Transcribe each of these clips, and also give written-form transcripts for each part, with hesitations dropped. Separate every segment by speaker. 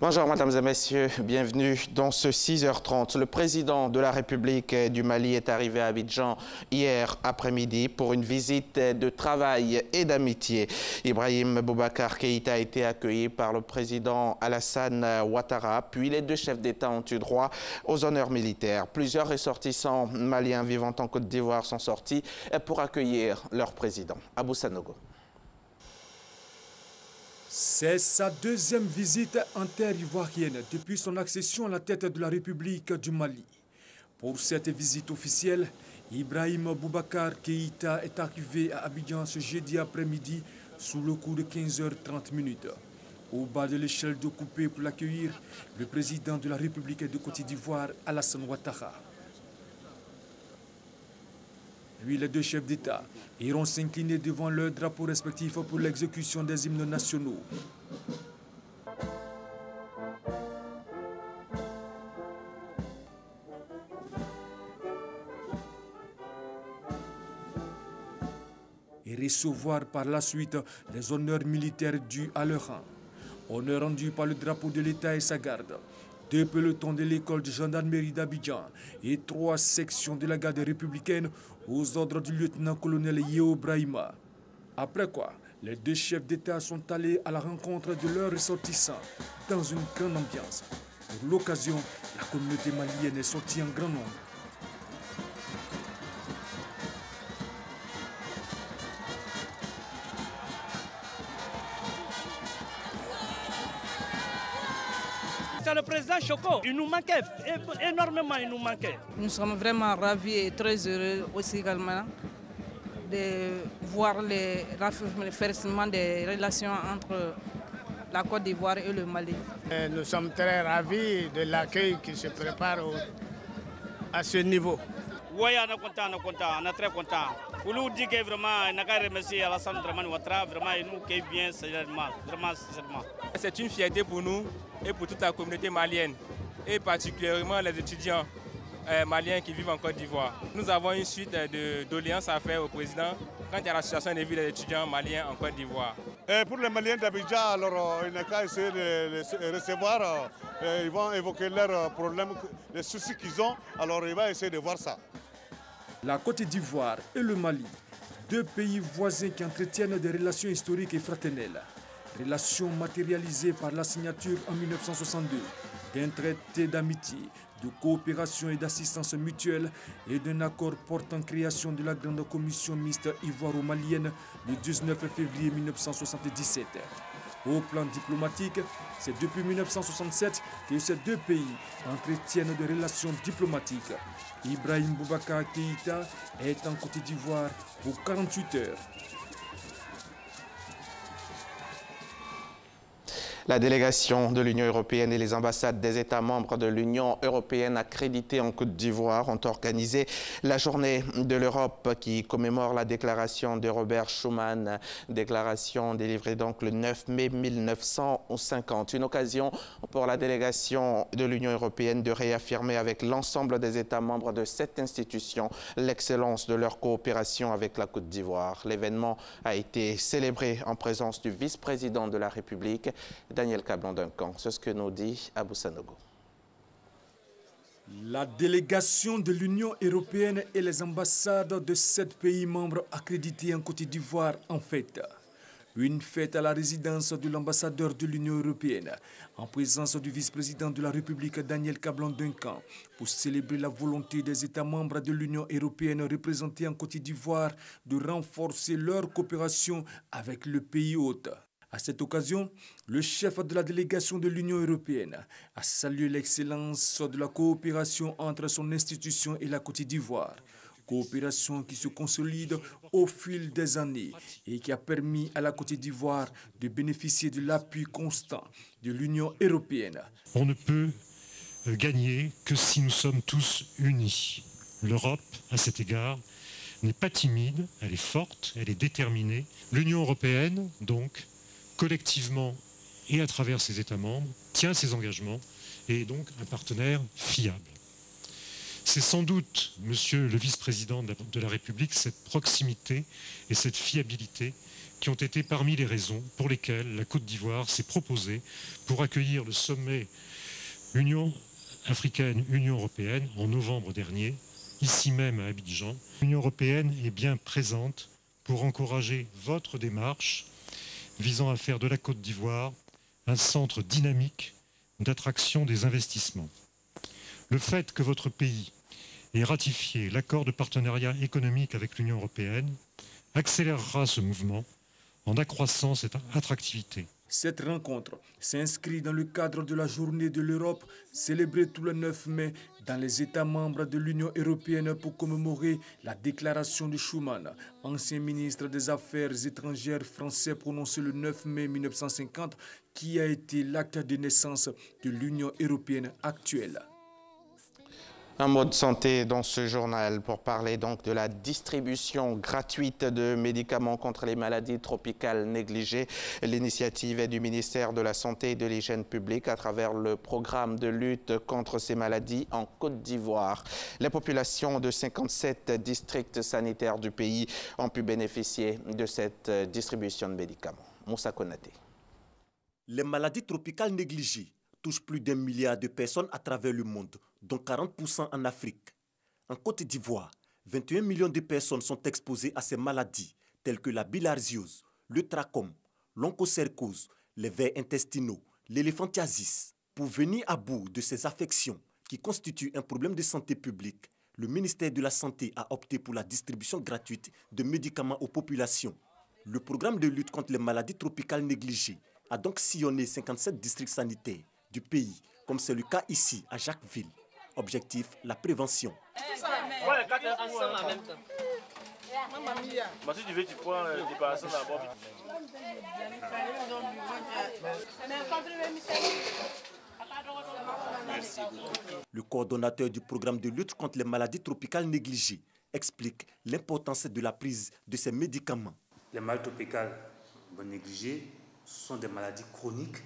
Speaker 1: Bonjour mesdames et messieurs, bienvenue dans ce 6h30. Le président de la République du Mali est arrivé à Abidjan hier après-midi pour une visite de travail et d'amitié. Ibrahim Boubacar Keïta a été accueilli par le président Alassane Ouattara, puis les deux chefs d'État ont eu droit aux honneurs militaires. Plusieurs ressortissants maliens vivant en Côte d'Ivoire sont sortis pour accueillir leur président. Abou Sanogo.
Speaker 2: C'est sa deuxième visite en terre ivoirienne depuis son accession à la tête de la République du Mali. Pour cette visite officielle, Ibrahim Boubacar Keïta est arrivé à Abidjan ce jeudi après-midi sous le coup de 15h30. Au bas de l'échelle de coupé pour l'accueillir, le président de la République de Côte d'Ivoire, Alassane Ouattara. Puis les deux chefs d'État iront s'incliner devant leurs drapeaux respectifs pour l'exécution des hymnes nationaux. Et recevoir par la suite les honneurs militaires dus à leur rang. Honneurs rendus par le drapeau de l'État et sa garde. 2 pelotons de l'école de gendarmerie d'Abidjan et 3 sections de la garde républicaine aux ordres du lieutenant-colonel Yeo Brahima. Après quoi, les deux chefs d'État sont allés à la rencontre de leurs ressortissants dans une grande ambiance. Pour l'occasion, la communauté malienne est sortie en grand nombre.
Speaker 3: C'est le président Choko. Il nous manquait énormément, il nous manquait.
Speaker 4: Nous sommes vraiment ravis et très heureux aussi également de voir le raffermissement des relations entre la Côte d'Ivoire et le Mali.
Speaker 5: Nous sommes très ravis de l'accueil qui se prépare à ce niveau.
Speaker 3: Oui, on est content, on est très content. Pour nous dire que vraiment, on a remercié Alassane Ouattara, vraiment, il nous accueille bien, vraiment, sincèrement.
Speaker 6: C'est une fierté pour nous et pour toute la communauté malienne, et particulièrement les étudiants maliens qui vivent en Côte d'Ivoire. Nous avons une suite de doléances à faire au président quant à la situation des villes des étudiants maliens en Côte d'Ivoire.
Speaker 7: Pour les Maliens d'Abidjan, alors il n'a qu'à essayer de les recevoir. Ils vont évoquer leurs problèmes, les soucis qu'ils ont, alors il va essayer de voir ça.
Speaker 2: La Côte d'Ivoire et le Mali, deux pays voisins qui entretiennent des relations historiques et fraternelles. Relations matérialisées par la signature en 1962 d'un traité d'amitié, de coopération et d'assistance mutuelle et d'un accord portant création de la Grande Commission mixte ivoiro-malienne le 19 février 1977. Au plan diplomatique, c'est depuis 1967 que ces deux pays entretiennent des relations diplomatiques. Ibrahim Boubacar Keïta est en Côte d'Ivoire pour 48 heures.
Speaker 1: La délégation de l'Union européenne et les ambassades des États membres de l'Union européenne accréditées en Côte d'Ivoire ont organisé la journée de l'Europe qui commémore la déclaration de Robert Schuman, déclaration délivrée donc le 9 mai 1950. Une occasion pour la délégation de l'Union européenne de réaffirmer avec l'ensemble des États membres de cette institution l'excellence de leur coopération avec la Côte d'Ivoire. L'événement a été célébré en présence du vice-président de la République, Daniel Kablan-Duncan. C'est ce que nous dit Abou Sanogo.
Speaker 2: La délégation de l'Union européenne et les ambassades de 7 pays membres accrédités en Côte d'Ivoire en fête. Une fête à la résidence de l'ambassadeur de l'Union européenne, en présence du vice-président de la République Daniel Kablan-Duncan, pour célébrer la volonté des États membres de l'Union européenne représentés en Côte d'Ivoire de renforcer leur coopération avec le pays hôte. À cette occasion, le chef de la délégation de l'Union européenne a salué l'excellence de la coopération entre son institution et la Côte d'Ivoire. Coopération qui se consolide au fil des années et qui a permis à la Côte d'Ivoire de bénéficier de l'appui constant de l'Union européenne.
Speaker 8: On ne peut gagner que si nous sommes tous unis. L'Europe, à cet égard, n'est pas timide, elle est forte, elle est déterminée. L'Union européenne, donc, collectivement et à travers ses États membres, tient ses engagements et est donc un partenaire fiable. C'est sans doute, monsieur le vice-président de la République, cette proximité et cette fiabilité qui ont été parmi les raisons pour lesquelles la Côte d'Ivoire s'est proposée pour accueillir le sommet Union africaine-Union européenne en novembre dernier, ici même à Abidjan. L'Union européenne est bien présente pour encourager votre démarche visant à faire de la Côte d'Ivoire un centre dynamique d'attraction des investissements. Le fait que votre pays ait ratifié l'accord de partenariat économique avec l'Union européenne accélérera ce mouvement en accroissant cette attractivité.
Speaker 2: Cette rencontre s'inscrit dans le cadre de la Journée de l'Europe, célébrée tout le 9 mai dans les États membres de l'Union européenne pour commémorer la déclaration de Schuman, ancien ministre des Affaires étrangères français prononcé le 9 mai 1950, qui a été l'acte de naissance de l'Union européenne actuelle.
Speaker 1: Un mot de santé dans ce journal pour parler donc de la distribution gratuite de médicaments contre les maladies tropicales négligées. L'initiative est du ministère de la Santé et de l'Hygiène publique à travers le programme de lutte contre ces maladies en Côte d'Ivoire. Les populations de 57 districts sanitaires du pays ont pu bénéficier de cette distribution de médicaments. Moussa Konaté.
Speaker 9: Les maladies tropicales négligées touchent plus d'1 milliard de personnes à travers le monde, dont 40% en Afrique. En Côte d'Ivoire, 21 millions de personnes sont exposées à ces maladies, telles que la bilharziose, le trachome, l'onchocercose, les vers intestinaux, l'éléphantiasis. Pour venir à bout de ces affections qui constituent un problème de santé publique, le ministère de la Santé a opté pour la distribution gratuite de médicaments aux populations. Le programme de lutte contre les maladies tropicales négligées a donc sillonné 57 districts sanitaires du pays, comme c'est le cas ici à Jacquesville. Objectif, la prévention. Le coordonnateur du programme de lutte contre les maladies tropicales négligées explique l'importance de la prise de ces médicaments.
Speaker 10: Les maladies tropicales négligées sont des maladies chroniques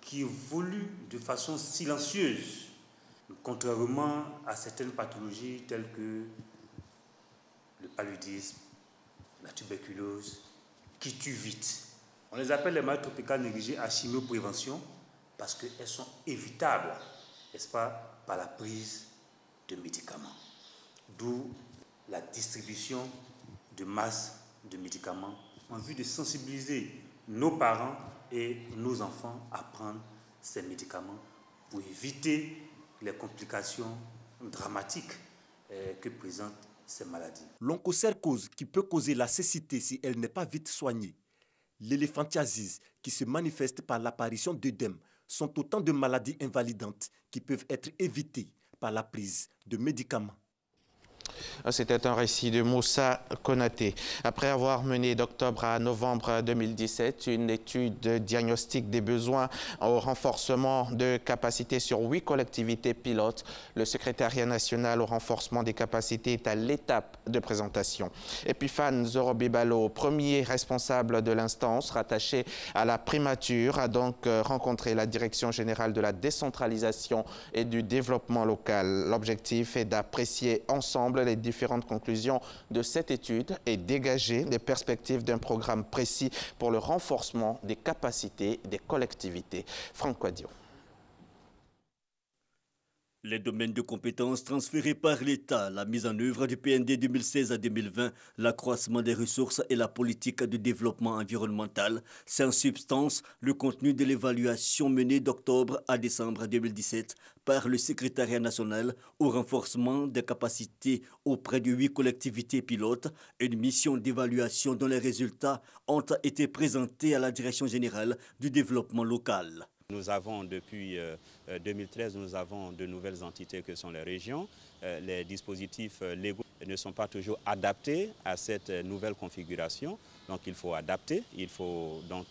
Speaker 10: qui évoluent de façon silencieuse, contrairement à certaines pathologies telles que le paludisme, la tuberculose, qui tuent vite. On les appelle les maladies tropicales négligées à chimioprévention parce qu'elles sont évitables, n'est-ce pas, par la prise de médicaments. D'où la distribution de masse de médicaments en vue de sensibiliser nos parents et nos enfants à prendre ces médicaments pour éviter les complications dramatiques que présentent ces maladies.
Speaker 9: L'onchocercose qui peut causer la cécité si elle n'est pas vite soignée. L'éléphantiasis qui se manifeste par l'apparition d'œdèmes sont autant de maladies invalidantes qui peuvent être évitées par la prise de médicaments.
Speaker 1: C'était un récit de Moussa Konaté. Après avoir mené d'octobre à novembre 2017 une étude de diagnostic des besoins au renforcement de capacités sur 8 collectivités pilotes, le secrétariat national au renforcement des capacités est à l'étape de présentation. Epiphane Zorobibalo, premier responsable de l'instance rattaché à la primature, a donc rencontré la direction générale de la décentralisation et du développement local. L'objectif est d'apprécier ensemble les différentes conclusions de cette étude et dégager des perspectives d'un programme précis pour le renforcement des capacités des collectivités. Franck Quadio.
Speaker 11: Les domaines de compétences transférés par l'État, la mise en œuvre du PND 2016 à 2020, l'accroissement des ressources et la politique de développement environnemental, c'est en substance le contenu de l'évaluation menée d'octobre à décembre 2017 par le secrétariat national au renforcement des capacités auprès de 8 collectivités pilotes, une mission d'évaluation dont les résultats ont été présentés à la Direction générale du développement local.
Speaker 12: Nous avons depuis 2013, nous avons de nouvelles entités que sont les régions. Les dispositifs légaux ne sont pas toujours adaptés à cette nouvelle configuration. Donc il faut adapter, il faut donc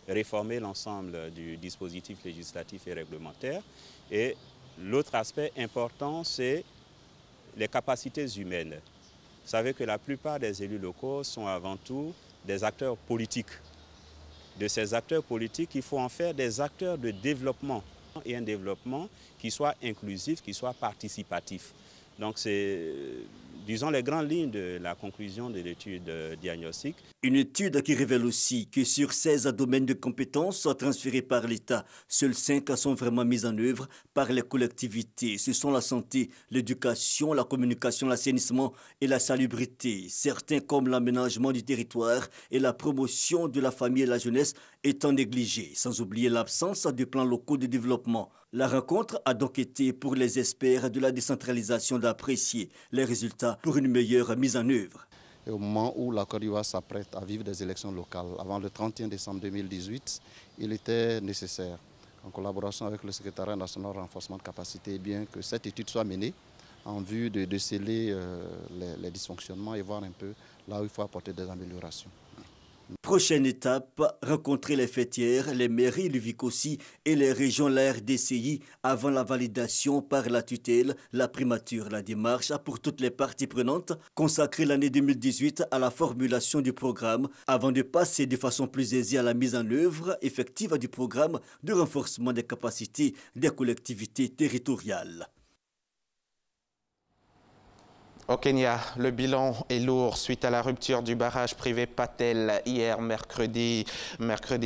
Speaker 12: réformer l'ensemble du dispositif législatif et réglementaire. Et l'autre aspect important, c'est les capacités humaines. Vous savez que la plupart des élus locaux sont avant tout des acteurs politiques. De ces acteurs politiques, il faut en faire des acteurs de développement et un développement qui soit inclusif, qui soit participatif. Donc c'est disons, les grandes lignes de la conclusion de l'étude diagnostique.
Speaker 11: Une étude qui révèle aussi que sur 16 domaines de compétences transférés par l'État, seuls 5 sont vraiment mis en œuvre par les collectivités. Ce sont la santé, l'éducation, la communication, l'assainissement et la salubrité. Certains comme l'aménagement du territoire et la promotion de la famille et la jeunesse étant négligés, sans oublier l'absence de plans locaux de développement. La rencontre a donc été pour les experts de la décentralisation d'apprécier les résultats pour une meilleure mise en œuvre.
Speaker 13: Et au moment où la Côte d'Ivoire s'apprête à vivre des élections locales, avant le 31 décembre 2018, il était nécessaire, en collaboration avec le Secrétariat national renforcement de capacité, bien que cette étude soit menée en vue de déceler les dysfonctionnements et voir un peu là où il faut apporter des améliorations.
Speaker 11: Prochaine étape, rencontrer les fêtières, les mairies, le VICOSI et les régions, la RDCI, avant la validation par la tutelle, la primature. La démarche a pour toutes les parties prenantes consacré l'année 2018 à la formulation du programme avant de passer de façon plus aisée à la mise en œuvre effective du programme de renforcement des capacités des collectivités territoriales.
Speaker 1: Au Kenya, le bilan est lourd suite à la rupture du barrage privé Patel hier mercredi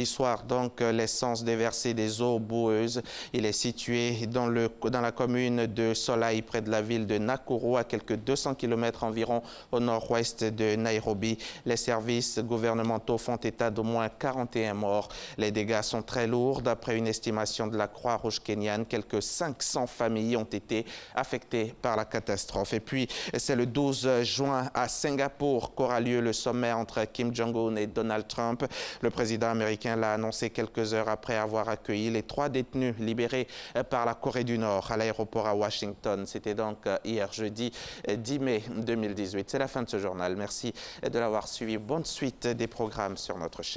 Speaker 1: soir. Donc, l'essence déversée des eaux boueuses. Il est situé dans la commune de Solai, près de la ville de Nakuru, à quelques 200 km environ au nord-ouest de Nairobi. Les services gouvernementaux font état d'au moins 41 morts. Les dégâts sont très lourds. D'après une estimation de la Croix-Rouge kenyane, quelques 500 familles ont été affectées par la catastrophe. Et puis, c'est le 12 juin à Singapour qu'aura lieu le sommet entre Kim Jong-un et Donald Trump. Le président américain l'a annoncé quelques heures après avoir accueilli les 3 détenus libérés par la Corée du Nord à l'aéroport à Washington. C'était donc hier jeudi 10 mai 2018. C'est la fin de ce journal. Merci de l'avoir suivi. Bonne suite des programmes sur notre chaîne.